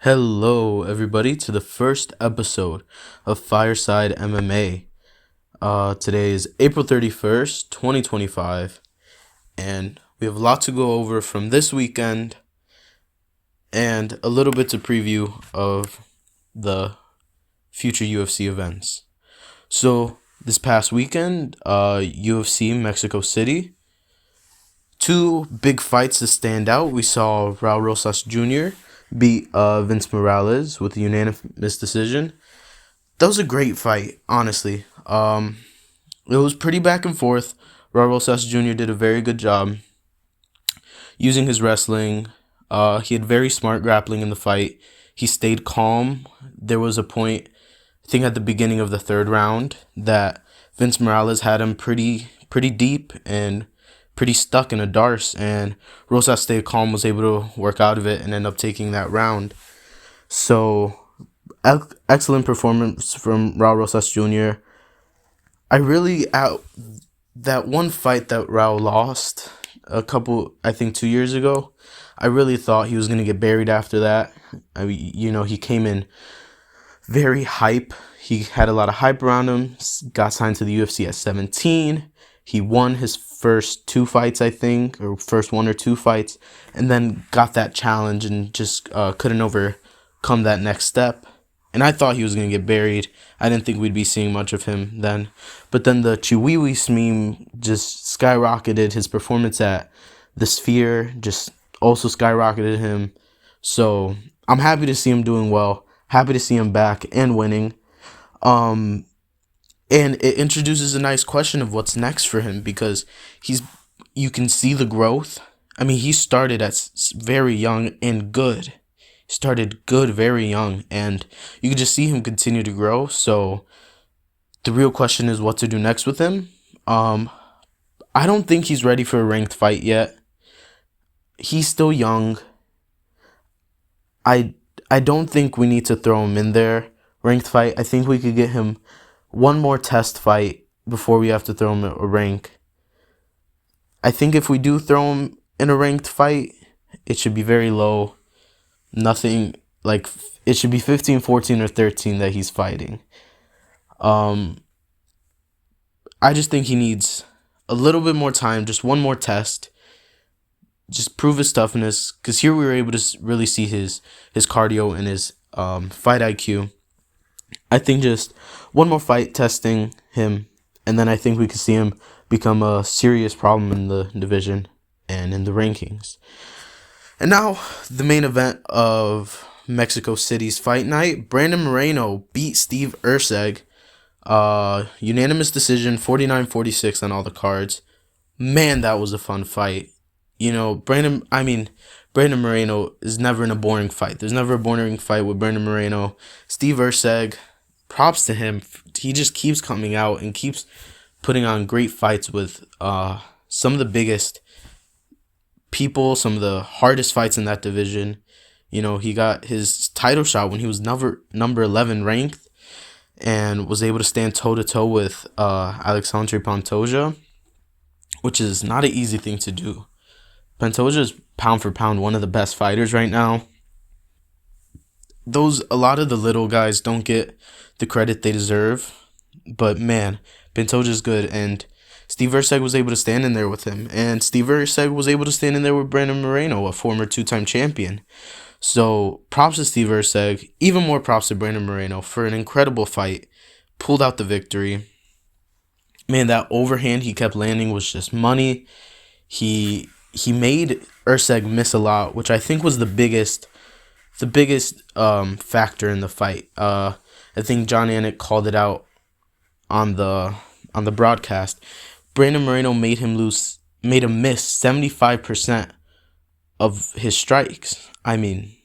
Hello, everybody, to the first episode of Fireside MMA. Today is April 31st, 2025, and we have a lot to go over from this weekend and a little bit to preview of the future UFC events. So, this past weekend, UFC Mexico City, two big fights to stand out. We saw Raul Rosas Jr. beat Vince Morales with a unanimous decision. That was a great fight, honestly. It was pretty back and forth. Raul Rosas Jr. did a very good job using his wrestling. He had very smart grappling in the fight. He stayed calm. There was a point, I think at the beginning of the third round, that Vince Morales had him pretty deep and pretty stuck in a darce, and Rosas stayed calm, was able to work out of it, and end up taking that round. So, excellent performance from Raul Rosas Jr. That one fight that Raul lost I think 2 years ago, I really thought he was going to get buried after that. He came in very hype. He had a lot of hype around him, got signed to the UFC at 17. He won his first two fights, I think, or first one or two fights, and then got that challenge and just couldn't overcome that next step. And I thought he was going to get buried. I didn't think we'd be seeing much of him then. But then the Chihuihuis meme just skyrocketed. His performance at the Sphere just also skyrocketed him. So I'm happy to see him doing well. Happy to see him back and winning. And it introduces a nice question of what's next for him, because you can see the growth. I mean, he started as very young and good. Started good very young, and you can just see him continue to grow. So the real question is what to do next with him. I don't think he's ready for a ranked fight yet. He's still young. I don't think we need to throw him in there. Ranked fight. I think we could get him one more test fight before we have to throw him a rank. I think if we do throw him in a ranked fight, it should be very low. Nothing like it should be 15, 14, or 13 that he's fighting. I just think he needs a little bit more time, just one more test. Just prove his toughness, because here we were able to really see his cardio and his fight IQ. I think just one more fight testing him, and then I think we could see him become a serious problem in the division and in the rankings. And now, the main event of Mexico City's fight night. Brandon Moreno beat Steve Erceg. Unanimous decision, 49-46 on all the cards. Man, that was a fun fight. Brandon Moreno is never in a boring fight. There's never a boring fight with Brandon Moreno. Steve Erceg, props to him. He just keeps coming out and keeps putting on great fights with some of the biggest people, some of the hardest fights in that division. He got his title shot when he was number 11 ranked and was able to stand toe-to-toe with Alexandre Pantoja, which is not an easy thing to do. Pantoja is pound for pound one of the best fighters right now. A lot of the little guys don't get the credit they deserve, but man, Pantoja is good, and Steve Erceg was able to stand in there with him, and Steve Erceg was able to stand in there with Brandon Moreno, a former two-time champion. So props to Steve Erceg, even more props to Brandon Moreno for an incredible fight, pulled out the victory. Man, that overhand he kept landing was just money. He made Erceg miss a lot, which I think was the biggest factor in the fight. I think John Anik called it out on the broadcast. Brandon Moreno made him miss 75% of his strikes. I mean,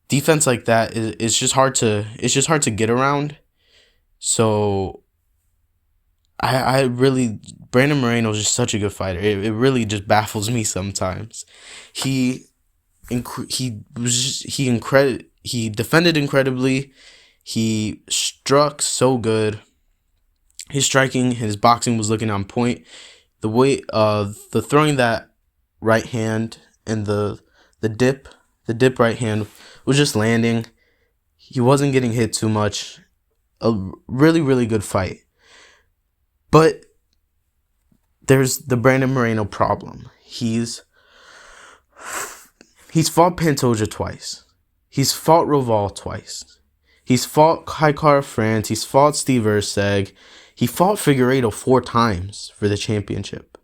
defense like that is just hard to get around. So Brandon Moreno is just such a good fighter. It really just baffles me sometimes. He defended incredibly. He struck so good. His striking, his boxing was looking on point. The way the throwing that right hand and the dip The dip right hand was just landing. He wasn't getting hit too much. A really, really good fight. But there's the Brandon Moreno problem. He's fought Pantoja twice. He's fought Roval twice. He's fought Kai Kara-France. He's fought Steve Erceg. He fought Figueiredo 4 times for the championship.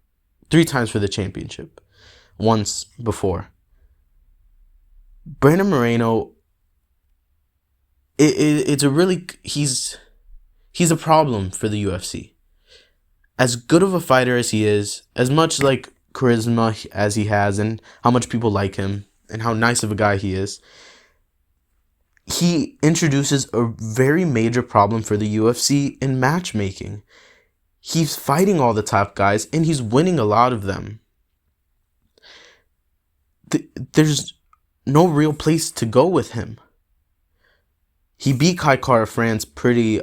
3 times for the championship. Once before. Brandon Moreno, it's a really... He's a problem for the UFC. As good of a fighter as he is, as much like charisma as he has, and how much people like him, and how nice of a guy he is, he introduces a very major problem for the UFC in matchmaking. He's fighting all the top guys, and he's winning a lot of them. There's no real place to go with him. He beat Kai Kara-France pretty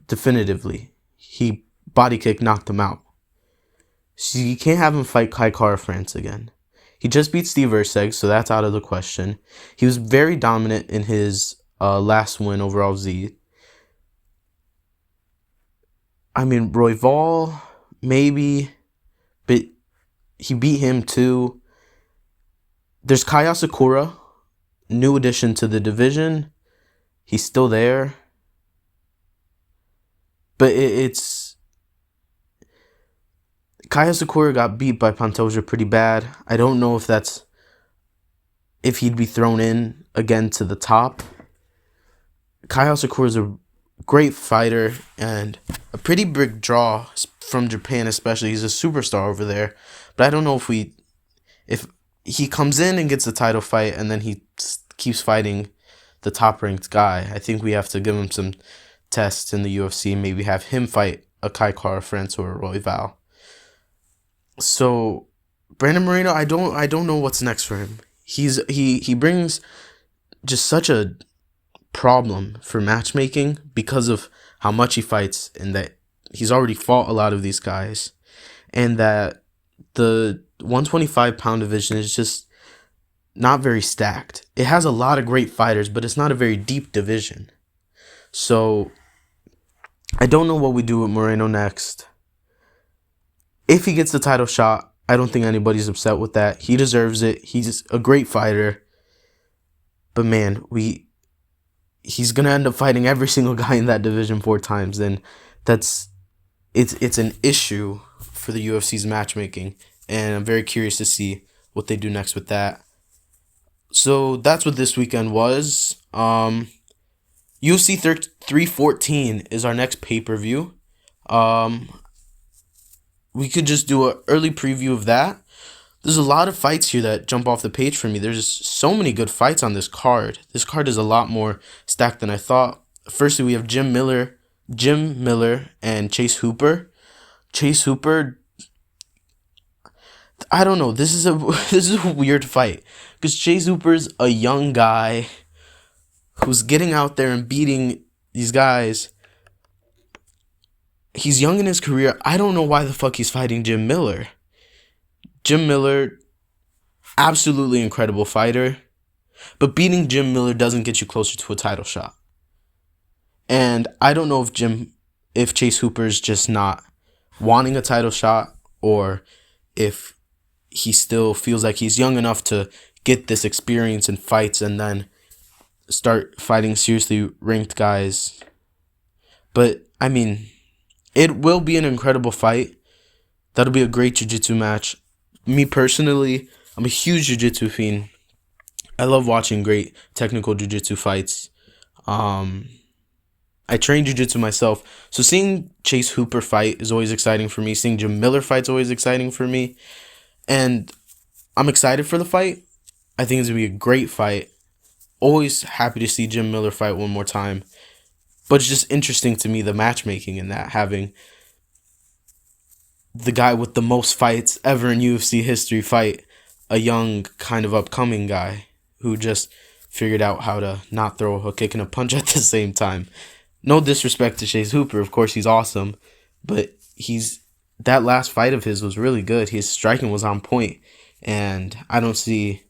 definitively. He body kick knocked him out. So you can't have him fight Kai Kara-France again. He just beat Steve Erceg, so that's out of the question. He was very dominant in his last win over LZ. I mean, Royval, maybe, but he beat him too. There's Kaya Sakura, new addition to the division. He's still there. But it's... Kaya Sakura got beat by Pantoja pretty bad. I don't know if he'd be thrown in again to the top. Kaya Sakura is a great fighter and a pretty big draw from Japan especially. He's a superstar over there. But I don't know if he comes in and gets a title fight and then he keeps fighting the top-ranked guy. I think we have to give him some tests in the UFC, maybe have him fight a Kai Kara-France or a Royval. So Brandon Moreno, I don't know what's next for him. He brings just such a problem for matchmaking because of how much he fights and that he's already fought a lot of these guys, and that the 125-pound division is just not very stacked. It has a lot of great fighters, but it's not a very deep division. So I don't know what we do with Moreno next. If he gets the title shot, I don't think anybody's upset with that. He deserves it. He's a great fighter. But man, he's going to end up fighting every single guy in that division 4 times. And it's an issue for the UFC's matchmaking. And I'm very curious to see what they do next with that. So that's what this weekend was. UFC 314 is our next pay-per-view. We could just do an early preview of that. There's a lot of fights here that jump off the page for me. There's so many good fights on this card. This card is a lot more stacked than I thought. Firstly, we have Jim Miller and Chase Hooper. Chase Hooper, I don't know. This is a weird fight because Chase Hooper's a young guy who's getting out there and beating these guys. He's young in his career. I don't know why the fuck he's fighting Jim Miller. Jim Miller, absolutely incredible fighter. But beating Jim Miller doesn't get you closer to a title shot. And I don't know if Chase Hooper's just not wanting a title shot, or if he still feels like he's young enough to get this experience in fights and then start fighting seriously ranked guys. But, I mean, it will be an incredible fight. That'll be a great jiu-jitsu match. Me personally, I'm a huge jiu-jitsu fiend. I love watching great technical jiu-jitsu fights. I train jiu-jitsu myself, so seeing Chase Hooper fight is always exciting for me. Seeing Jim Miller fight is always exciting for me. And I'm excited for the fight. I think it's going to be a great fight. Always happy to see Jim Miller fight one more time. But it's just interesting to me, the matchmaking in that, having the guy with the most fights ever in UFC history fight a young, kind of upcoming guy who just figured out how to not throw a kick and a punch at the same time. No disrespect to Chase Hooper, of course he's awesome, but that last fight of his was really good. His striking was on point, and I don't see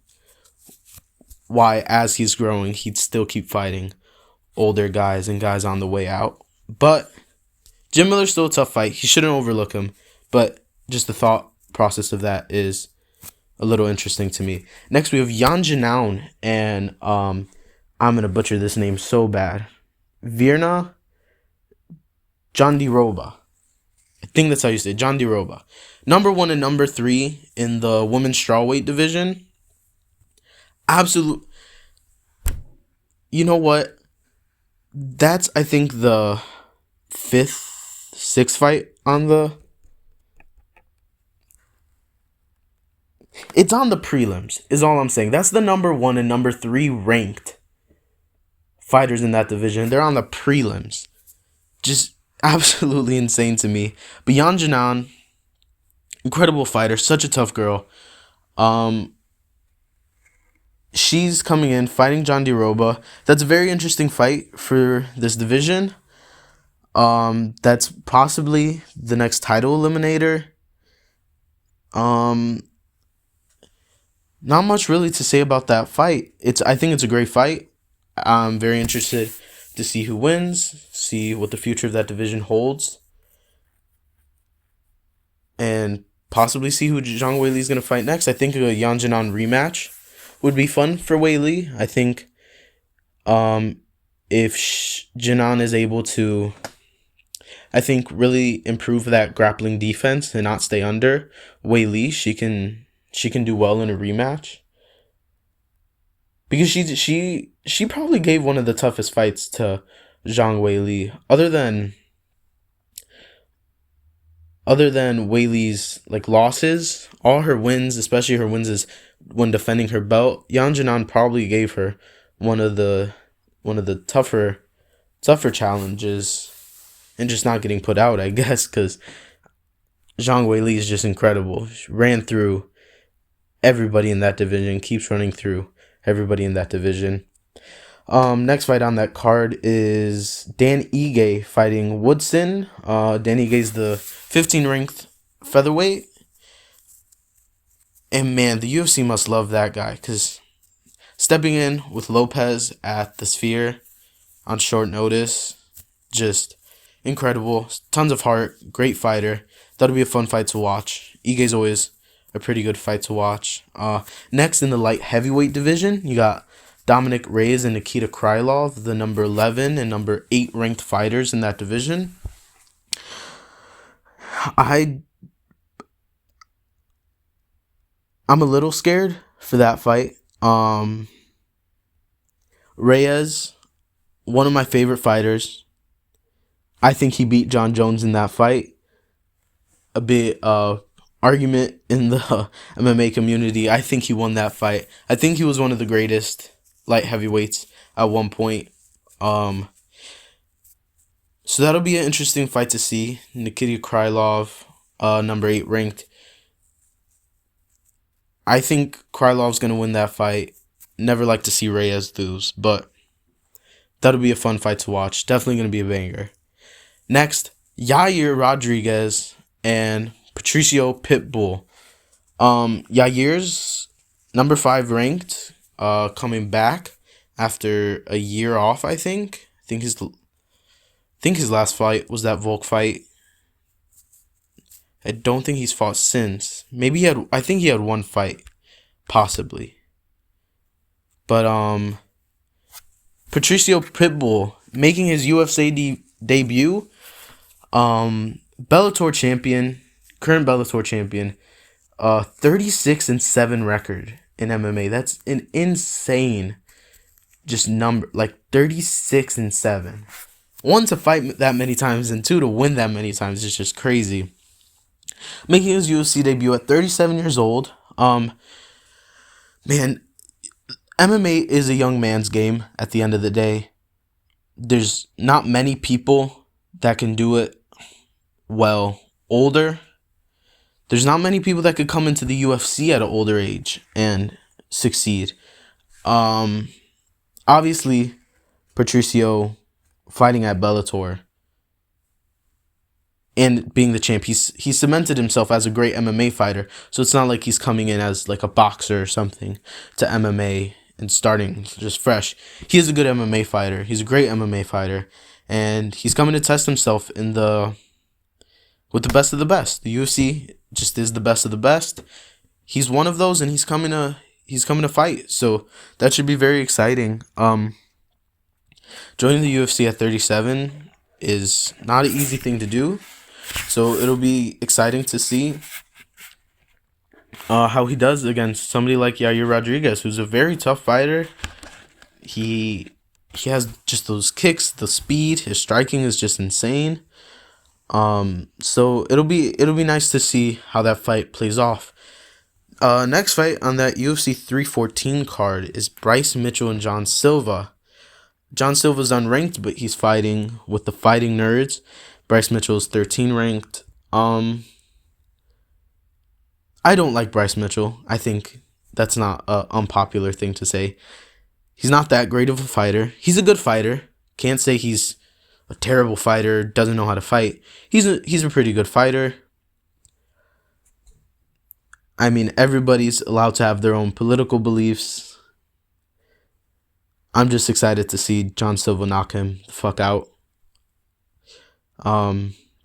why, as he's growing, he'd still keep fighting older guys and guys on the way out. But Jim Miller's still a tough fight. He shouldn't overlook him, but just the thought process of that is a little interesting to me. Next, we have Jan Janaun, and I'm going to butcher this name so bad. Virna Jandiroba. I think that's how you say it. Jandiroba. Number 1 and number 3 in the women's strawweight division. Absolute. You know what? That's, I think, the 5th, 6th fight on the... It's on the prelims, is all I'm saying. That's the number 1 and number 3 ranked fighters in that division. They're on the prelims. Just absolutely insane to me. But Jan Janan, incredible fighter, such a tough girl. She's coming in, fighting Jandiroba. That's a very interesting fight for this division. That's possibly the next title eliminator. Not much really to say about that fight. I think it's a great fight. I'm very interested to see who wins, see what the future of that division holds, and possibly see who Zhang Weili is going to fight next. I think a Yan Jinan rematch would be fun for Weili. I think if Jinan is able to, really improve that grappling defense and not stay under Weili, she can do well in a rematch. Because she probably gave one of the toughest fights to Zhang Weili. Other than Weili's losses, all her wins, especially her wins is when defending her belt, Yan Jinan probably gave her one of the tougher challenges, and just not getting put out, I guess, because Zhang Weili is just incredible. She ran through everybody in that division, keeps running through everybody in that division. Next fight on that card is Dan Ige fighting Woodson. Dan Ige is the 15 ranked featherweight. And man, the UFC must love that guy, because stepping in with Lopez at the Sphere on short notice, just incredible. Tons of heart, great fighter. That'll be a fun fight to watch. Ige's always a pretty good fight to watch. Next in the light heavyweight division, you got Dominic Reyes and Nikita Krylov, the number 11 and number 8 ranked fighters in that division. I'm a little scared for that fight. Reyes, one of my favorite fighters. I think he beat John Jones in that fight. A bit argument in the MMA community. I think he won that fight. I think he was one of the greatest light heavyweights at one point. So that'll be an interesting fight to see. Nikita Krylov, number 8 ranked. I think Krylov's going to win that fight. Never like to see Reyes lose, but that'll be a fun fight to watch. Definitely going to be a banger. Next, Yair Rodriguez and Patricio Pitbull. Yair's number 5 ranked, coming back after a year off, I think. I think his last fight was that Volk fight. I don't think he's fought since. I think he had one fight, possibly. But Patricio Pitbull making his UFC debut. Bellator champion, current Bellator champion. 36-7 record in MMA. That's an insane just number, 36-7. 1, to fight that many times, and 2, to win that many times is just crazy. Making his UFC debut at 37 years old. Man, MMA is a young man's game at the end of the day. There's not many people that can do it well older. There's not many people that could come into the UFC at an older age and succeed. Obviously, Patricio fighting at Bellator and being the champ, he's cemented himself as a great MMA fighter. So it's not like he's coming in as like a boxer or something to MMA and starting just fresh. He is a good MMA fighter. He's a great MMA fighter, and he's coming to test himself with the best of the best. The UFC just is the best of the best. He's one of those, and he's coming to fight. So that should be very exciting. Joining the UFC at 37 is not an easy thing to do. So it'll be exciting to see how he does against somebody like Yair Rodriguez, who's a very tough fighter. He has just those kicks, the speed. His striking is just insane. So it'll be nice to see how that fight plays off. Next fight on that UFC 314 card is Bryce Mitchell and John Silva. John Silva's unranked, but he's fighting with the Fighting Nerds. Bryce Mitchell is 13 ranked. I don't like Bryce Mitchell. I think that's not an unpopular thing to say. He's not that great of a fighter. He's a good fighter. Can't say he's a terrible fighter, doesn't know how to fight. He's a pretty good fighter. I mean, everybody's allowed to have their own political beliefs. I'm just excited to see John Silva knock him the fuck out.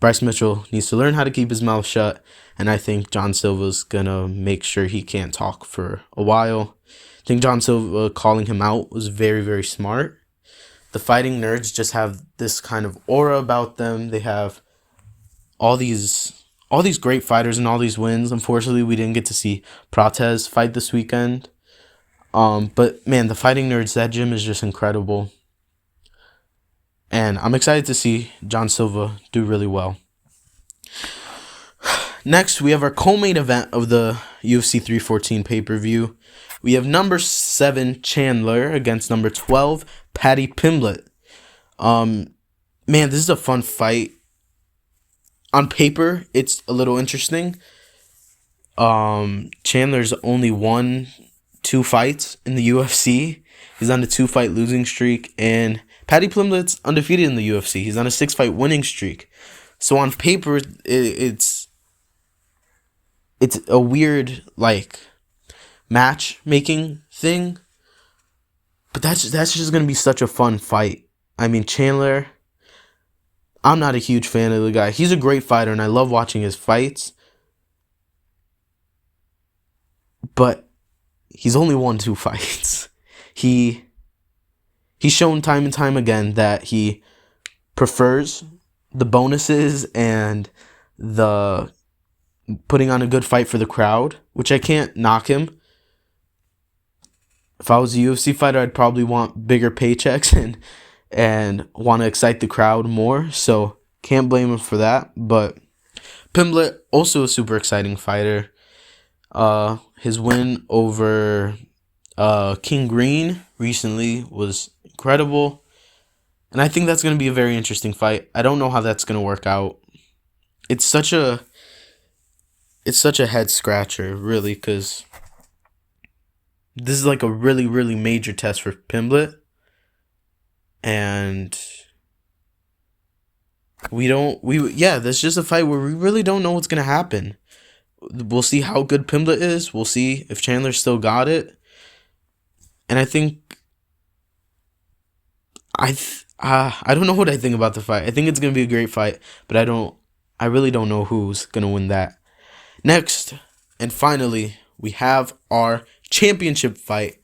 Bryce Mitchell needs to learn how to keep his mouth shut, and I think John Silva's gonna make sure he can't talk for a while. I think John Silva calling him out was very, very smart. The Fighting Nerds just have this kind of aura about them. They have all these great fighters and all these wins. Unfortunately, we didn't get to see Prates fight this weekend. But man, the Fighting Nerds, that gym is just incredible. And I'm excited to see John Silva do really well. Next, we have our co-main event of the UFC 314 pay-per-view. We have number 7 Chandler against number 12 Paddy Pimblett. Man, this is a fun fight. On paper, it's a little interesting. Chandler's only won 2 fights in the UFC. He's on a 2-fight losing streak, and Paddy Pimblett's undefeated in the UFC. He's on a 6-fight winning streak. So on paper, it's a weird like matchmaking thing. But that's just gonna be such a fun fight. I mean, Chandler, I'm not a huge fan of the guy. He's a great fighter, and I love watching his fights. But he's only won 2 fights. He's shown time and time again that he prefers the bonuses and the putting on a good fight for the crowd, which I can't knock him. If I was a UFC fighter, I'd probably want bigger paychecks and want to excite the crowd more. So can't blame him for that. But Pimblett, also a super exciting fighter. His win over King Green recently was incredible. And I think that's going to be a very interesting fight. I don't know how that's going to work out. It's such a head scratcher, really, because this is like a really, really major test for Pimblett. And that's just a fight where we really don't know what's going to happen. We'll see how good Pimblett is. We'll see if Chandler still got it. And I think I don't know what I think about the fight. I think it's going to be a great fight, but I really don't know who's going to win that. Next, and finally, we have our championship fight.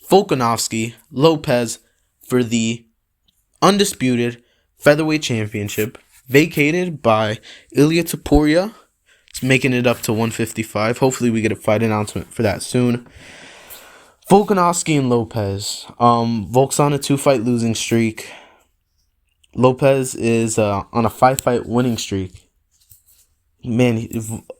Volkanovski Lopez for the undisputed featherweight championship, vacated by Ilia Topuria. It's making it up to 155. Hopefully we get a fight announcement for that soon. Volkanovski and Lopez. Volk's on a 2-fight losing streak. Lopez is on a 5-fight winning streak. Man,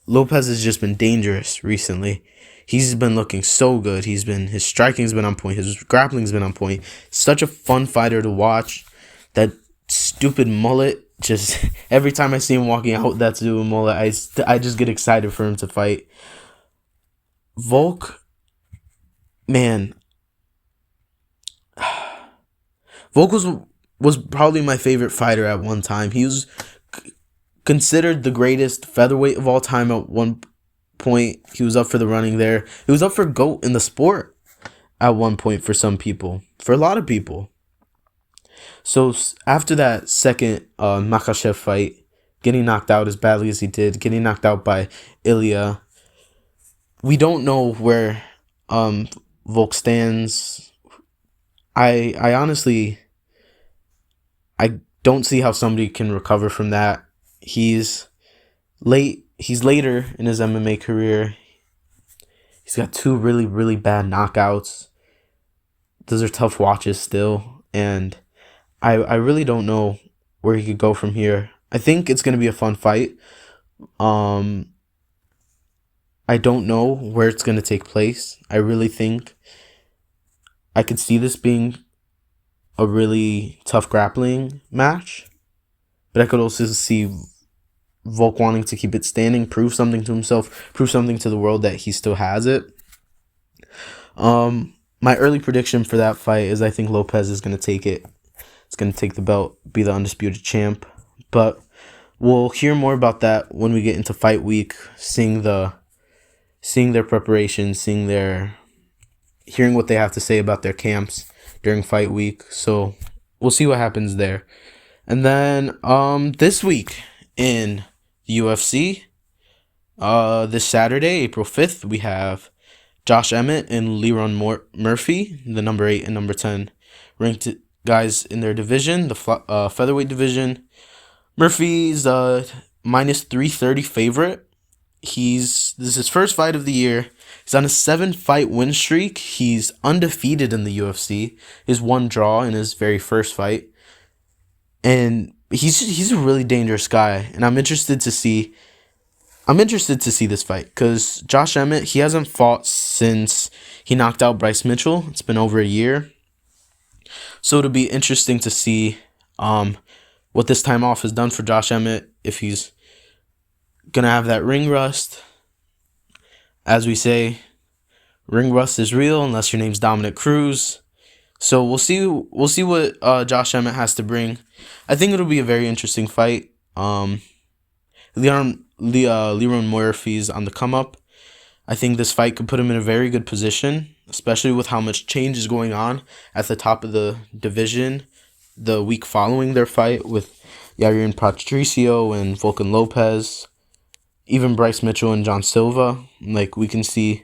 Lopez has just been dangerous recently. He's been looking so good. His striking's been on point. His grappling's been on point. Such a fun fighter to watch. That stupid mullet, just every time I see him walking out with that stupid mullet, I just get excited for him to fight. Volk, man, Volk was probably my favorite fighter at one time. He was considered the greatest featherweight of all time at one point. He was up for the running there. He was up for GOAT in the sport at one point for some people, for a lot of people. So after that second Makhachev fight, getting knocked out as badly as he did, getting knocked out by Ilia, we don't know where Volk stands. I honestly, I don't see how somebody can recover from that. He's later in his MMA career. He's got 2 really, really bad knockouts. Those are tough watches still. And I really don't know where he could go from here. I think it's going to be a fun fight. I don't know where it's going to take place. I really think I could see this being a really tough grappling match. But I could also see Volk wanting to keep it standing, prove something to himself, prove something to the world that he still has it. My early prediction for that fight is I think Lopez is going to take it. It's going to take the belt, be the undisputed champ. But we'll hear more about that when we get into fight week, seeing their preparation, hearing what they have to say about their camps during fight week. So we'll see what happens there. And then this week in the UFC, this Saturday, April 5th, we have Josh Emmett and Leron Murphy, the number 8 and number 10 ranked guys in their division, the featherweight division. Murphy's minus 330 favorite. This is his first fight of the year. He's on a 7-fight win streak. He's undefeated in the UFC. His 1 draw in his very first fight. And he's a really dangerous guy. And I'm interested to see this fight because Josh Emmett, he hasn't fought since he knocked out Bryce Mitchell. It's been over a year. So it'll be interesting to see what this time off has done for Josh Emmett, if he's going to have that ring rust. As we say, ring rust is real unless your name's Dominic Cruz. So we'll see what Josh Emmett has to bring. I think it'll be a very interesting fight. Leron Murphy's on the come up. I think this fight could put him in a very good position, especially with how much change is going on at the top of the division the week following their fight with Yair Patricio and Volkan Lopez, even Bryce Mitchell and John Silva. Like, we can see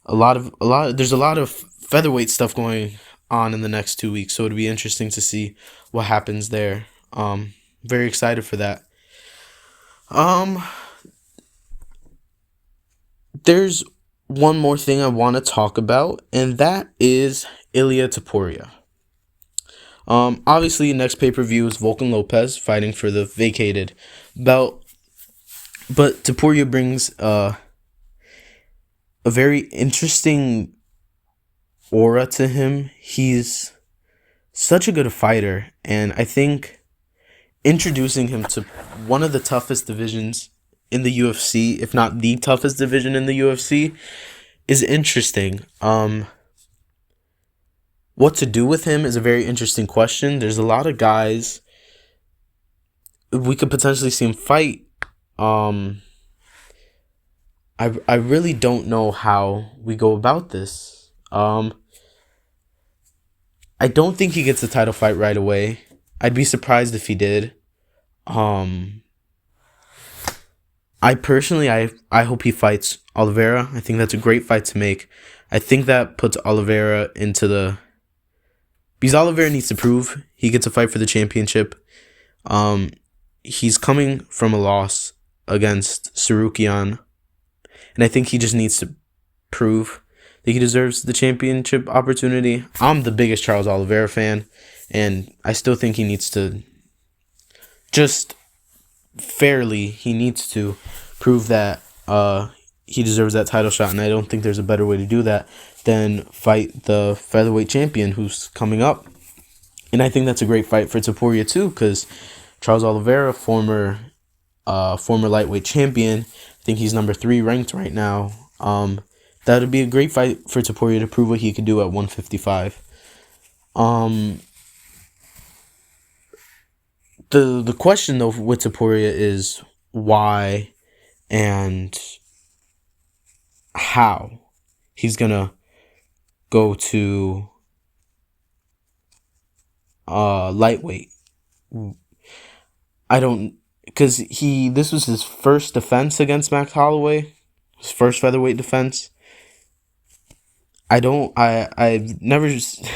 there's a lot of featherweight stuff going on in the next 2 weeks, so it'll be interesting to see what happens there. Very excited for that. There's one more thing I want to talk about, and that is Ilia Topuria. Obviously, next pay-per-view is Volkan Lopez fighting for the vacated belt, but Topuria brings a very interesting aura to him. He's such a good fighter, and I think introducing him to one of the toughest divisions in the UFC, if not the toughest division in the UFC, is interesting. What to do with him is a very interesting question. There's a lot of guys we could potentially see him fight. I really don't know how we go about this. I don't think he gets a title fight right away. I'd be surprised if he did. I personally, I hope he fights Oliveira. I think that's a great fight to make. I think that puts Oliveira because Oliveira needs to prove he gets a fight for the championship. He's coming from a loss against Sarukian, and I think he just needs to prove that he deserves the championship opportunity. I'm the biggest Charles Oliveira fan, and I still think he needs to he needs to prove that he deserves that title shot, and I don't think there's a better way to do that than fight the featherweight champion who's coming up. And I think that's a great fight for Topuria too, because Charles Oliveira, former lightweight champion, I think he's number 3 ranked right now. That would be a great fight for Topuria to prove what he could do at 155. The question though with Topuria is why and how he's gonna go to lightweight. I don't, because this was his first defense against Max Holloway, his first featherweight defense. I've never just,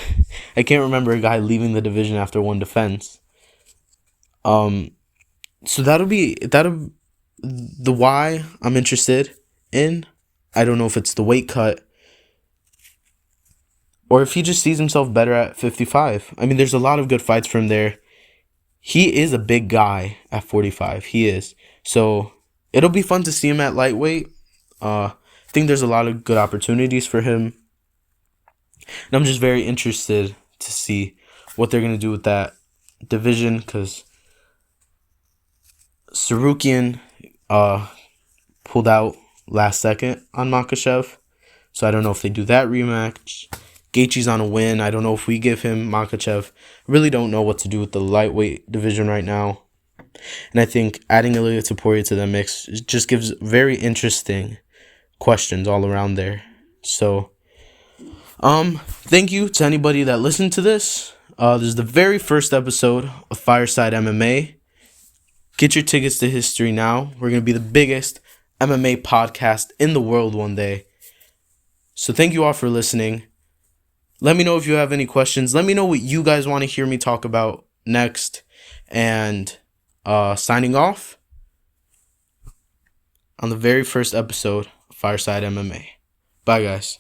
I can't remember a guy leaving the division after one defense. So that'll the why I'm interested in. I don't know if it's the weight cut or if he just sees himself better at 55. I mean, there's a lot of good fights for him there. He is a big guy at 45. He is. So it'll be fun to see him at lightweight. I think there's a lot of good opportunities for him. And I'm just very interested to see what they're going to do with that division, because Sarukian pulled out last second on Makhachev. So I don't know if they do that rematch. Gaethje's on a win. I don't know if we give him Makhachev. Really don't know what to do with the lightweight division right now. And I think adding Ilia Topuria to the mix just gives very interesting questions all around there. So, thank you to anybody that listened to this. This is the very first episode of Fireside MMA. Get your tickets to history now. We're going to be the biggest MMA podcast in the world one day. So thank you all for listening. Let me know if you have any questions. Let me know what you guys want to hear me talk about next. And signing off on the very first episode of Fireside MMA. Bye, guys.